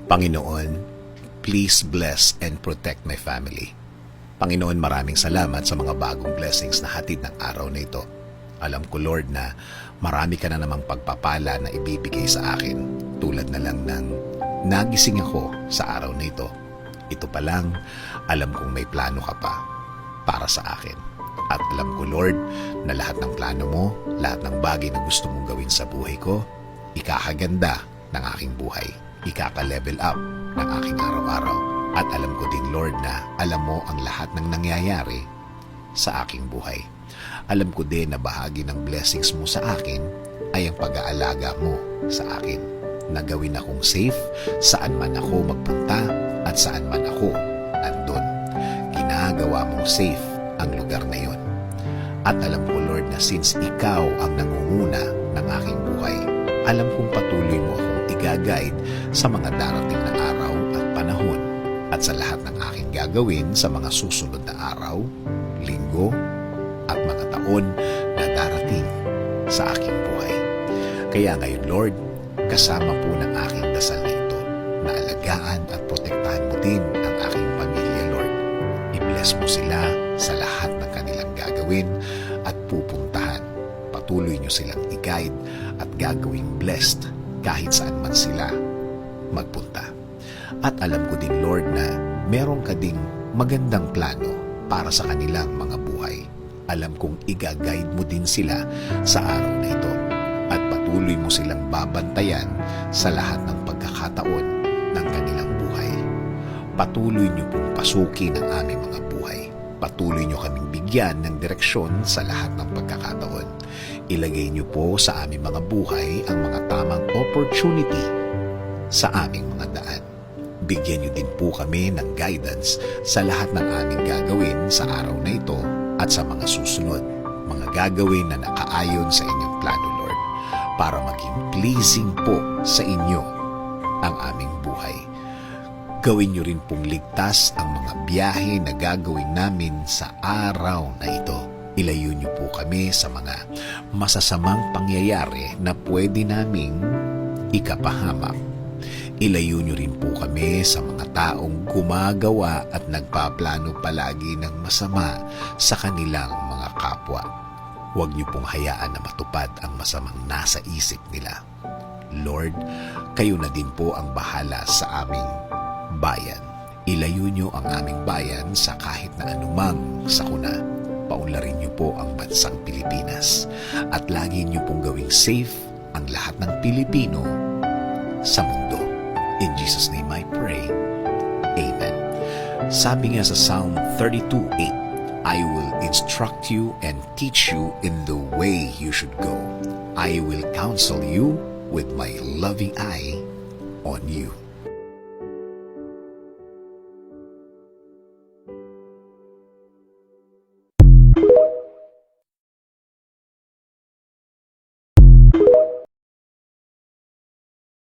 Panginoon, please bless and protect my family. Panginoon, maraming salamat sa mga bagong blessings na hatid ng araw na ito. Alam ko, Lord, na marami ka na namang pagpapala na ibibigay sa akin, tulad na lang ng nagising ako sa araw na ito. Ito pa lang, alam kong may plano ka pa para sa akin. At alam ko, Lord, na lahat ng plano mo, lahat ng bagay na gusto mong gawin sa buhay ko, ikakaganda ng aking buhay, ikaka-level up ng aking araw-araw. At alam ko din, Lord, na alam mo ang lahat ng nangyayari sa aking buhay. Alam ko din na bahagi ng blessings mo sa akin ay ang pag-aalaga mo sa akin, na gawin akong safe saan man ako magpunta at saan man ako nandun. Ginagawa mong safe ang lugar na yon. At alam ko, Lord, na since ikaw ang nangunguna ng aking buhay, alam kong patuloy mo akong i-guide sa mga darating na araw at panahon at sa lahat ng aking gagawin sa mga susunod na araw, linggo, at mga taon na darating sa aking buhay. Kaya ngayon, Lord, kasama po ng aking dasal na ito, na alagaan at protektahan mo din ang aking pamilya, Lord. I-bless mo sila sa lahat ng kanilang gagawin at pupuntahan. Patuloy niyo silang i-guide at gagawing blessed kahit saan man sila magpunta. At alam ko din, Lord, na meron ka ding magandang plano para sa kanilang mga buhay. Alam kong i-guide mo din sila sa araw na ito at patuloy mo silang babantayan sa lahat ng pagkakataon ng kanilang buhay. Patuloy niyo pong pasukin ang aming mga buhay. Patuloy niyo kaming bigyan ng direksyon sa lahat ng pagkakataon. Ilagay niyo po sa aming mga buhay ang mga tamang opportunity sa aming mga daan. Bigyan niyo din po kami ng guidance sa lahat ng aming gagawin sa araw na ito at sa mga susunod. Mga gagawin na nakaayon sa inyong plano, Lord, para maging pleasing po sa inyo ang aming buhay. Gawin niyo rin pong ligtas ang mga biyahe na gagawin namin sa araw na ito. Ilayo niyo po kami sa mga masasamang pangyayari na pwede naming ikapahamak. Ilayo niyo rin po kami sa mga taong gumagawa at nagpaplano palagi ng masama sa kanilang mga kapwa. Huwag niyo pong hayaan na matupad ang masamang nasa isip nila. Lord, kayo na din po ang bahala sa aming bayan. Ilayo niyo ang aming bayan sa kahit na anumang sakuna. Paunlarin niyo po ang bansang Pilipinas at lagi niyo pong gawing safe ang lahat ng Pilipino sa mundo. In Jesus' name I pray. Amen. Sabi nga sa Psalm 32:8, I will instruct you and teach you in the way you should go. I will counsel you with my loving eye on you.